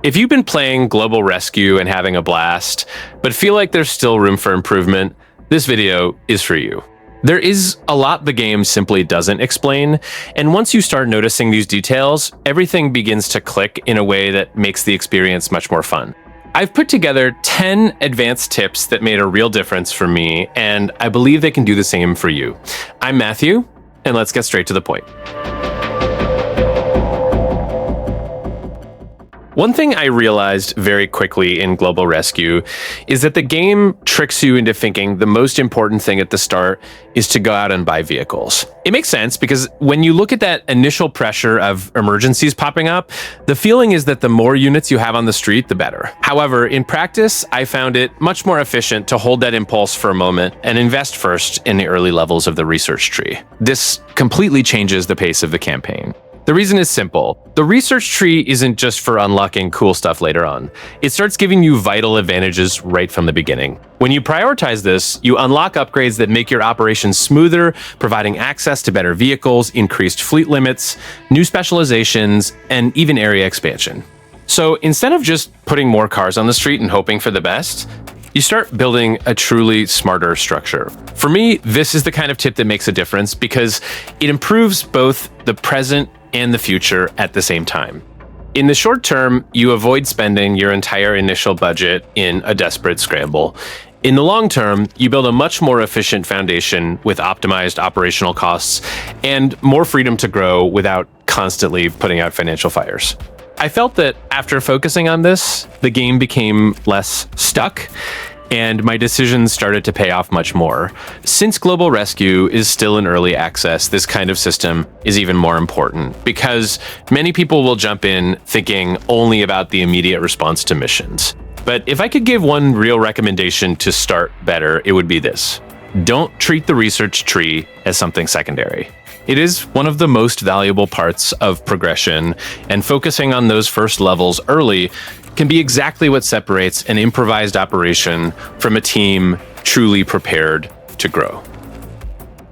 If you've been playing Global Rescue and having a blast, but feel like there's still room for improvement, this video is for you. There is a lot the game simply doesn't explain, and once you start noticing these details, everything begins to click in a way that makes the experience much more fun. I've put together 10 advanced tips that made a real difference for me, and I believe they can do the same for you. I'm Matthew, and let's get straight to the point. One thing I realized very quickly in Global Rescue is that the game tricks you into thinking the most important thing at the start is to go out and buy vehicles. It makes sense because when you look at that initial pressure of emergencies popping up, the feeling is that the more units you have on the street, the better. However, in practice, I found it much more efficient to hold that impulse for a moment and invest first in the early levels of the research tree. This completely changes the pace of the campaign. The reason is simple. The research tree isn't just for unlocking cool stuff later on. It starts giving you vital advantages right from the beginning. When you prioritize this, you unlock upgrades that make your operations smoother, providing access to better vehicles, increased fleet limits, new specializations, and even area expansion. So instead of just putting more cars on the street and hoping for the best, you start building a truly smarter structure. For me, this is the kind of tip that makes a difference because it improves both the present and the future at the same time. In the short term, you avoid spending your entire initial budget in a desperate scramble. In the long term, you build a much more efficient foundation with optimized operational costs and more freedom to grow without constantly putting out financial fires. I felt that after focusing on this, the game became less stuck, and my decisions started to pay off much more. Since Global Rescue is still in early access, this kind of system is even more important because many people will jump in thinking only about the immediate response to missions. But if I could give one real recommendation to start better, it would be this. Don't treat the research tree as something secondary. It is one of the most valuable parts of progression, and focusing on those first levels early can be exactly what separates an improvised operation from a team truly prepared to grow.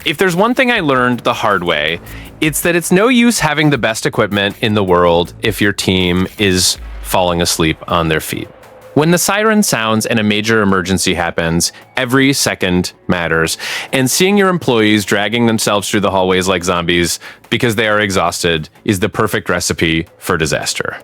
If there's one thing I learned the hard way, it's that it's no use having the best equipment in the world if your team is falling asleep on their feet. When the siren sounds and a major emergency happens, every second matters, and seeing your employees dragging themselves through the hallways like zombies because they are exhausted is the perfect recipe for disaster.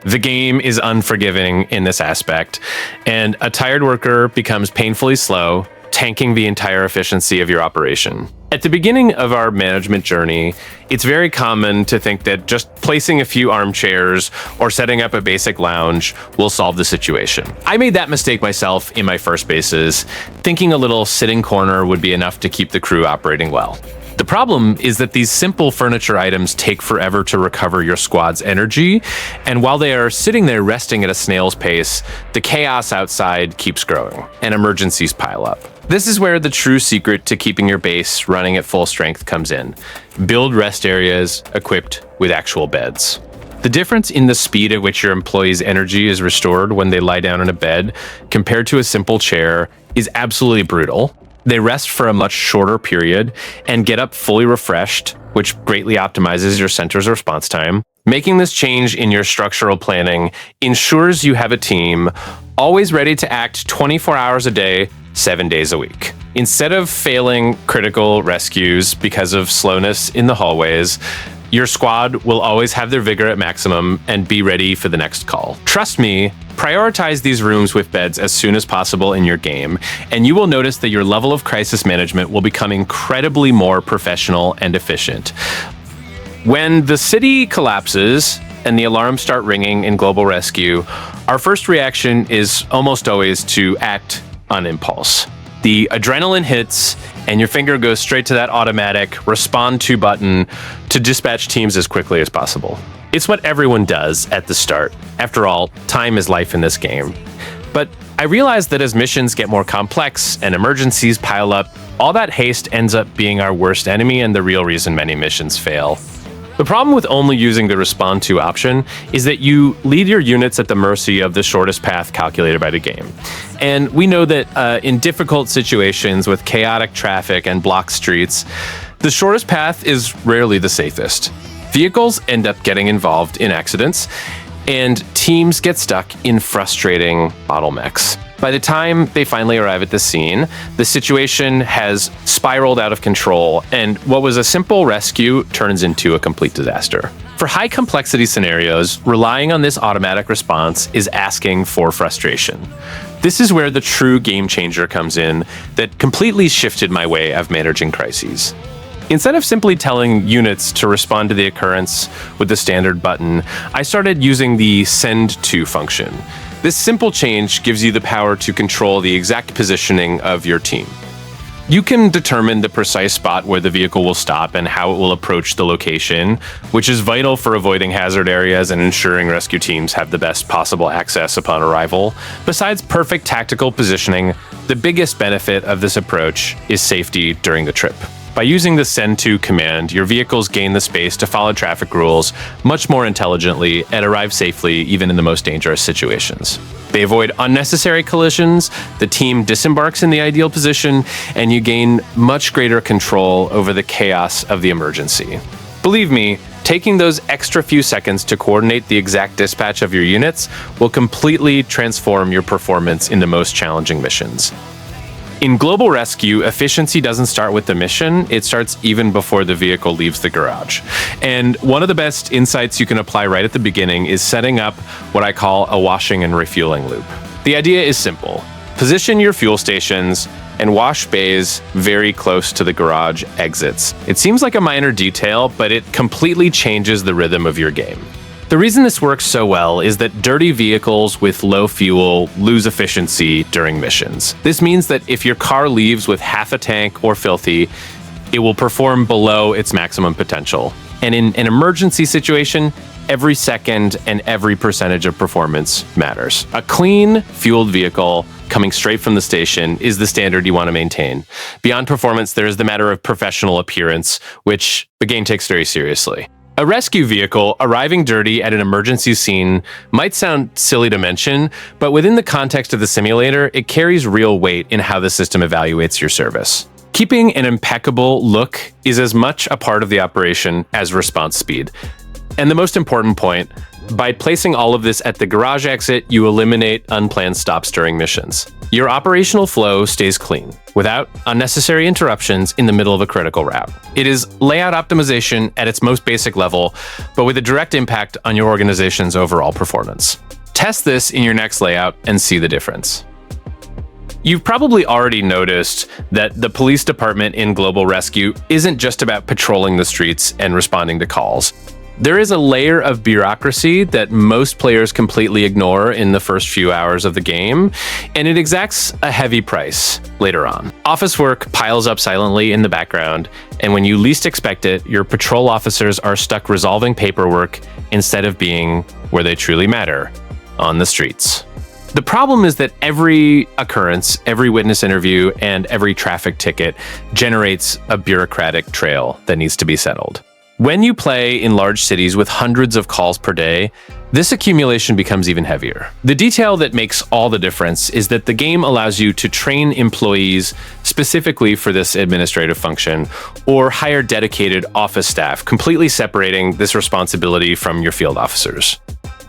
The game is unforgiving in this aspect, and a tired worker becomes painfully slow, tanking the entire efficiency of your operation. At the beginning of our management journey, it's very common to think that just placing a few armchairs or setting up a basic lounge will solve the situation. I made that mistake myself in my first bases, thinking a little sitting corner would be enough to keep the crew operating well. The problem is that these simple furniture items take forever to recover your squad's energy, and while they are sitting there resting at a snail's pace, the chaos outside keeps growing, and emergencies pile up. This is where the true secret to keeping your base running at full strength comes in. Build rest areas equipped with actual beds. The difference in the speed at which your employees' energy is restored when they lie down in a bed compared to a simple chair is absolutely brutal. They rest for a much shorter period and get up fully refreshed, which greatly optimizes your center's response time. Making this change in your structural planning ensures you have a team always ready to act 24 hours a day, 7 days a week. Instead of failing critical rescues because of slowness in the hallways, your squad will always have their vigor at maximum and be ready for the next call. Trust me, prioritize these rooms with beds as soon as possible in your game, and you will notice that your level of crisis management will become incredibly more professional and efficient. When the city collapses and the alarms start ringing in Global Rescue, our first reaction is almost always to act on impulse. The adrenaline hits, and your finger goes straight to that automatic respond to button to dispatch teams as quickly as possible. It's what everyone does at the start. After all, time is life in this game. But I realized that as missions get more complex and emergencies pile up, all that haste ends up being our worst enemy and the real reason many missions fail. The problem with only using the respond to option is that you lead your units at the mercy of the shortest path calculated by the game. And we know that in difficult situations with chaotic traffic and blocked streets, the shortest path is rarely the safest. Vehicles end up getting involved in accidents, and teams get stuck in frustrating bottlenecks. By the time they finally arrive at the scene, the situation has spiraled out of control, and what was a simple rescue turns into a complete disaster. For high complexity scenarios, relying on this automatic response is asking for frustration. This is where the true game changer comes in that completely shifted my way of managing crises. Instead of simply telling units to respond to the occurrence with the standard button, I started using the send to function. This simple change gives you the power to control the exact positioning of your team. You can determine the precise spot where the vehicle will stop and how it will approach the location, which is vital for avoiding hazard areas and ensuring rescue teams have the best possible access upon arrival. Besides perfect tactical positioning, the biggest benefit of this approach is safety during the trip. By using the send to command, your vehicles gain the space to follow traffic rules much more intelligently and arrive safely even in the most dangerous situations. They avoid unnecessary collisions, the team disembarks in the ideal position, and you gain much greater control over the chaos of the emergency. Believe me, taking those extra few seconds to coordinate the exact dispatch of your units will completely transform your performance in the most challenging missions. In Global Rescue, efficiency doesn't start with the mission, it starts even before the vehicle leaves the garage. And one of the best insights you can apply right at the beginning is setting up what I call a washing and refueling loop. The idea is simple. Position your fuel stations and wash bays very close to the garage exits. It seems like a minor detail, but it completely changes the rhythm of your game. The reason this works so well is that dirty vehicles with low fuel lose efficiency during missions. This means that if your car leaves with half a tank or filthy, it will perform below its maximum potential. And in an emergency situation, every second and every percentage of performance matters. A clean, fueled vehicle coming straight from the station is the standard you want to maintain. Beyond performance, there is the matter of professional appearance, which the game takes very seriously. A rescue vehicle arriving dirty at an emergency scene might sound silly to mention, but within the context of the simulator, it carries real weight in how the system evaluates your service. Keeping an impeccable look is as much a part of the operation as response speed. And the most important point, by placing all of this at the garage exit, you eliminate unplanned stops during missions. Your operational flow stays clean, without unnecessary interruptions in the middle of a critical route. It is layout optimization at its most basic level, but with a direct impact on your organization's overall performance. Test this in your next layout and see the difference. You've probably already noticed that the police department in Global Rescue isn't just about patrolling the streets and responding to calls. There is a layer of bureaucracy that most players completely ignore in the first few hours of the game, and it exacts a heavy price later on. Office work piles up silently in the background, and when you least expect it, your patrol officers are stuck resolving paperwork instead of being where they truly matter, on the streets. The problem is that every occurrence, every witness interview, and every traffic ticket generates a bureaucratic trail that needs to be settled. When you play in large cities with hundreds of calls per day, this accumulation becomes even heavier. The detail that makes all the difference is that the game allows you to train employees specifically for this administrative function or hire dedicated office staff, completely separating this responsibility from your field officers.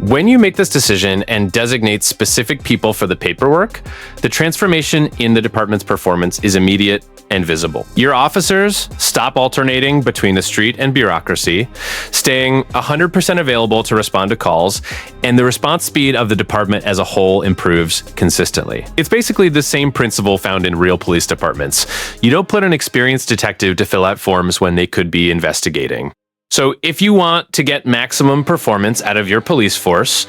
When you make this decision and designate specific people for the paperwork, the transformation in the department's performance is immediate and visible. Your officers stop alternating between the street and bureaucracy, staying 100% available to respond to calls, and the response speed of the department as a whole improves consistently. It's basically the same principle found in real police departments. You don't put an experienced detective to fill out forms when they could be investigating. So if you want to get maximum performance out of your police force,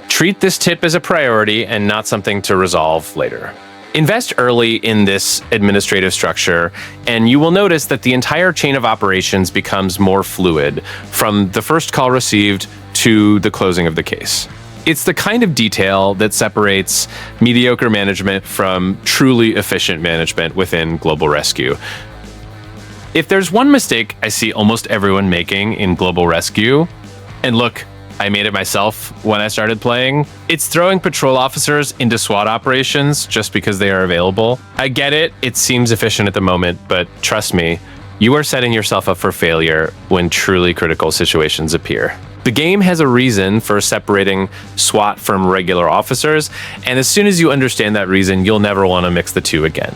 treat this tip as a priority and not something to resolve later. Invest early in this administrative structure, and you will notice that the entire chain of operations becomes more fluid, from the first call received to the closing of the case. It's the kind of detail that separates mediocre management from truly efficient management within Global Rescue. If there's one mistake I see almost everyone making in Global Rescue, and look, I made it myself when I started playing, it's throwing patrol officers into SWAT operations just because they are available. I get it, it seems efficient at the moment, but trust me, you are setting yourself up for failure when truly critical situations appear. The game has a reason for separating SWAT from regular officers, and as soon as you understand that reason, you'll never want to mix the two again.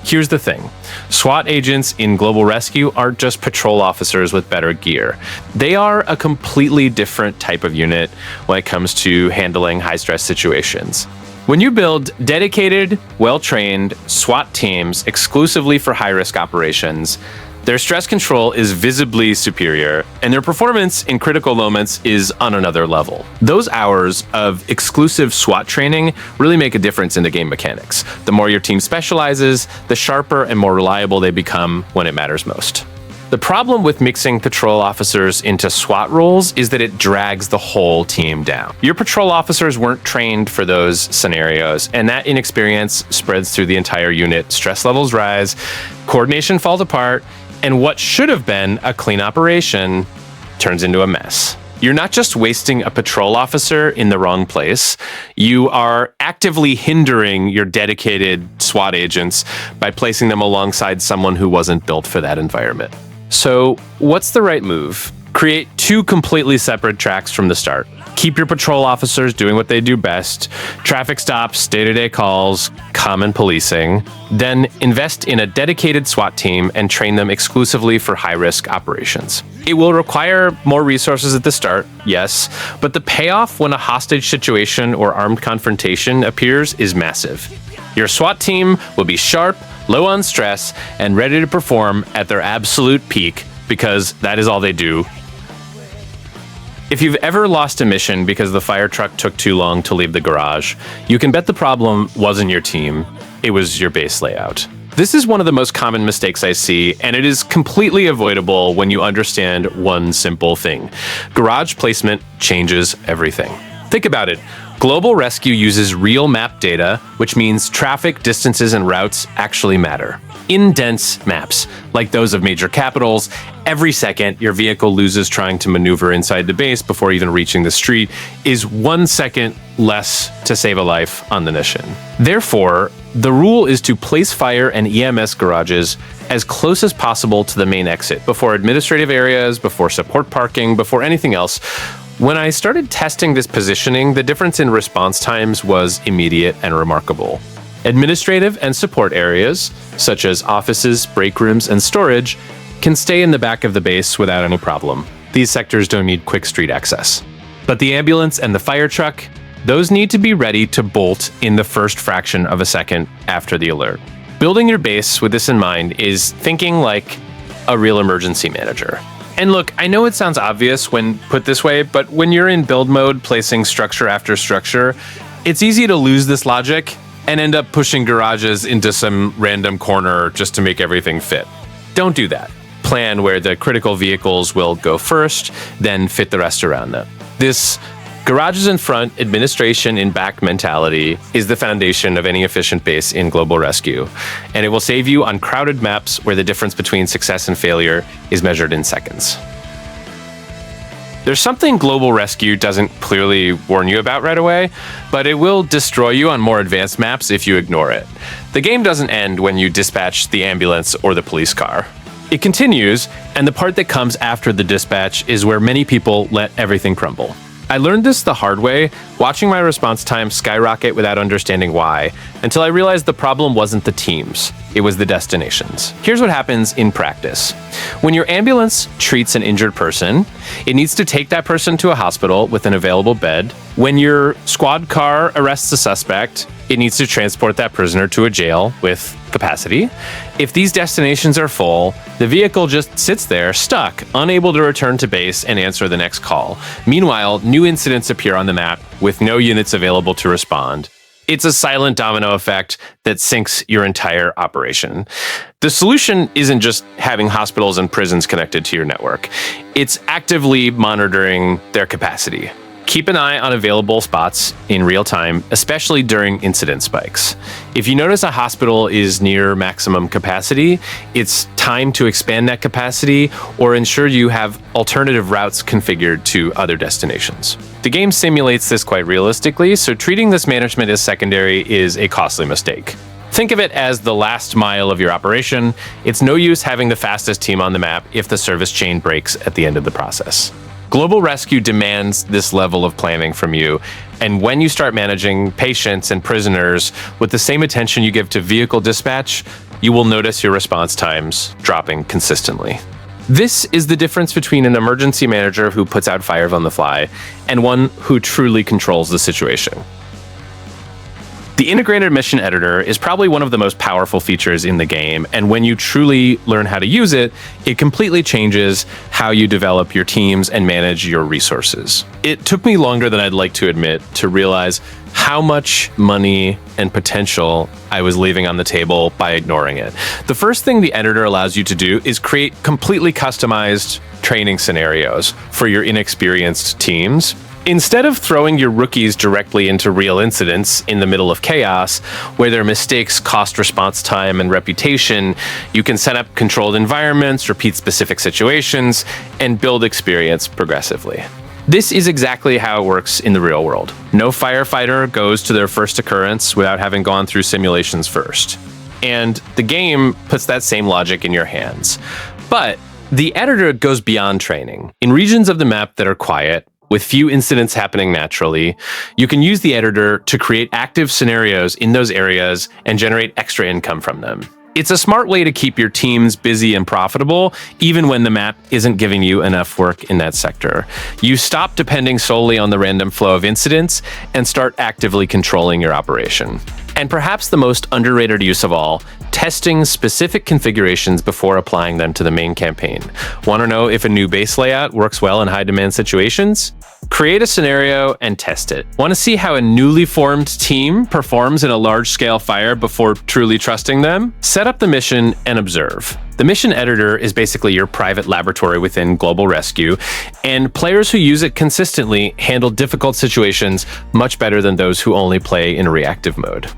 Here's the thing. SWAT agents in Global Rescue aren't just patrol officers with better gear. They are a completely different type of unit when it comes to handling high-stress situations. When you build dedicated, well-trained SWAT teams exclusively for high-risk operations, their stress control is visibly superior, and their performance in critical moments is on another level. Those hours of exclusive SWAT training really make a difference in the game mechanics. The more your team specializes, the sharper and more reliable they become when it matters most. The problem with mixing patrol officers into SWAT roles is that it drags the whole team down. Your patrol officers weren't trained for those scenarios, and that inexperience spreads through the entire unit. Stress levels rise, coordination falls apart, and what should have been a clean operation turns into a mess. You're not just wasting a patrol officer in the wrong place, you are actively hindering your dedicated SWAT agents by placing them alongside someone who wasn't built for that environment. So, what's the right move? Create two completely separate tracks from the start. Keep your patrol officers doing what they do best, traffic stops, day-to-day calls, common policing. Then invest in a dedicated SWAT team and train them exclusively for high-risk operations. It will require more resources at the start, yes, but the payoff when a hostage situation or armed confrontation appears is massive. Your SWAT team will be sharp, low on stress, and ready to perform at their absolute peak because that is all they do. If you've ever lost a mission because the fire truck took too long to leave the garage, you can bet the problem wasn't your team, it was your base layout. This is one of the most common mistakes I see, and it is completely avoidable when you understand one simple thing. Garage placement changes everything. Think about it. Global Rescue uses real map data, which means traffic, distances, and routes actually matter. In dense maps, like those of major capitals, every second your vehicle loses trying to maneuver inside the base before even reaching the street is 1 second less to save a life on the mission. Therefore, the rule is to place fire and EMS garages as close as possible to the main exit, before administrative areas, before support parking, before anything else. When I started testing this positioning, the difference in response times was immediate and remarkable. Administrative and support areas, such as offices, break rooms, and storage, can stay in the back of the base without any problem. These sectors don't need quick street access. But the ambulance and the fire truck, those need to be ready to bolt in the first fraction of a second after the alert. Building your base with this in mind is thinking like a real emergency manager. And look, I know it sounds obvious when put this way, but when you're in build mode placing structure after structure, it's easy to lose this logic and end up pushing garages into some random corner just to make everything fit. Don't do that. Plan where the critical vehicles will go first, then fit the rest around them. This garages in front, administration in back mentality is the foundation of any efficient base in Global Rescue, and it will save you on crowded maps where the difference between success and failure is measured in seconds. There's something Global Rescue doesn't clearly warn you about right away, but it will destroy you on more advanced maps if you ignore it. The game doesn't end when you dispatch the ambulance or the police car. It continues, and the part that comes after the dispatch is where many people let everything crumble. I learned this the hard way, watching my response time skyrocket without understanding why, until I realized the problem wasn't the teams, it was the destinations. Here's what happens in practice. When your ambulance treats an injured person, it needs to take that person to a hospital with an available bed. When your squad car arrests a suspect, it needs to transport that prisoner to a jail with capacity. If these destinations are full, the vehicle just sits there, stuck, unable to return to base and answer the next call. Meanwhile, new incidents appear on the map with no units available to respond. It's a silent domino effect that sinks your entire operation. The solution isn't just having hospitals and prisons connected to your network. It's actively monitoring their capacity. Keep an eye on available spots in real time, especially during incident spikes. If you notice a hospital is near maximum capacity, it's time to expand that capacity or ensure you have alternative routes configured to other destinations. The game simulates this quite realistically, so treating this management as secondary is a costly mistake. Think of it as the last mile of your operation. It's no use having the fastest team on the map if the service chain breaks at the end of the process. Global Rescue demands this level of planning from you, and when you start managing patients and prisoners with the same attention you give to vehicle dispatch, you will notice your response times dropping consistently. This is the difference between an emergency manager who puts out fires on the fly and one who truly controls the situation. The integrated mission editor is probably one of the most powerful features in the game, and when you truly learn how to use it, it completely changes how you develop your teams and manage your resources. It took me longer than I'd like to admit to realize how much money and potential I was leaving on the table by ignoring it. The first thing the editor allows you to do is create completely customized training scenarios for your inexperienced teams. Instead of throwing your rookies directly into real incidents in the middle of chaos, where their mistakes cost response time and reputation, you can set up controlled environments, repeat specific situations, and build experience progressively. This is exactly how it works in the real world. No firefighter goes to their first occurrence without having gone through simulations first. And the game puts that same logic in your hands. But the editor goes beyond training. In regions of the map that are quiet, with few incidents happening naturally, you can use the editor to create active scenarios in those areas and generate extra income from them. It's a smart way to keep your teams busy and profitable, even when the map isn't giving you enough work in that sector. You stop depending solely on the random flow of incidents and start actively controlling your operation. And perhaps the most underrated use of all, testing specific configurations before applying them to the main campaign. Want to know if a new base layout works well in high-demand situations? Create a scenario and test it. Want to see how a newly formed team performs in a large-scale fire before truly trusting them? Set up the mission and observe. The mission editor is basically your private laboratory within Global Rescue, and players who use it consistently handle difficult situations much better than those who only play in reactive mode.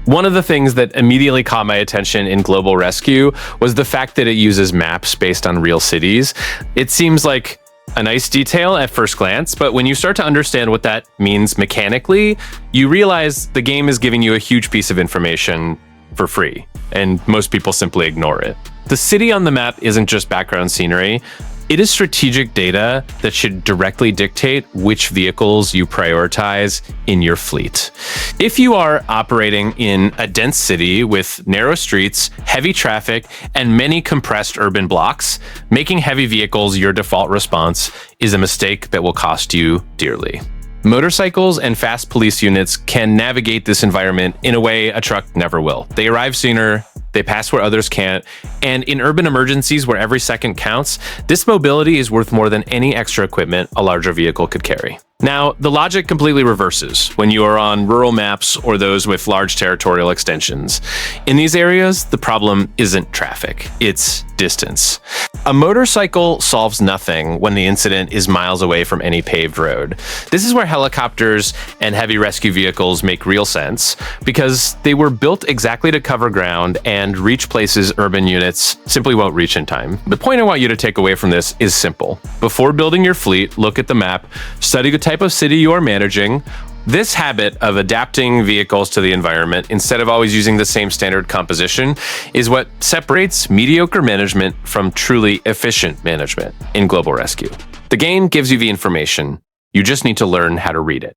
One of the things that immediately caught my attention in Global Rescue was the fact that it uses maps based on real cities. It seems like a nice detail at first glance, but when you start to understand what that means mechanically, you realize the game is giving you a huge piece of information for free, and most people simply ignore it. The city on the map isn't just background scenery. It is strategic data that should directly dictate which vehicles you prioritize in your fleet. If you are operating in a dense city with narrow streets, heavy traffic, and many compressed urban blocks, making heavy vehicles your default response is a mistake that will cost you dearly. Motorcycles and fast police units can navigate this environment in a way a truck never will. They arrive sooner, they pass where others can't, and in urban emergencies where every second counts, this mobility is worth more than any extra equipment a larger vehicle could carry. Now, the logic completely reverses when you are on rural maps or those with large territorial extensions. In these areas, the problem isn't traffic, it's distance. A motorcycle solves nothing when the incident is miles away from any paved road. This is where helicopters and heavy rescue vehicles make real sense, because they were built exactly to cover ground and reach places urban units simply won't reach in time. The point I want you to take away from this is simple. Before building your fleet, look at the map, study the type of city you are managing. This habit of adapting vehicles to the environment instead of always using the same standard composition is what separates mediocre management from truly efficient management in Global Rescue. The game gives you the information. You just need to learn how to read it.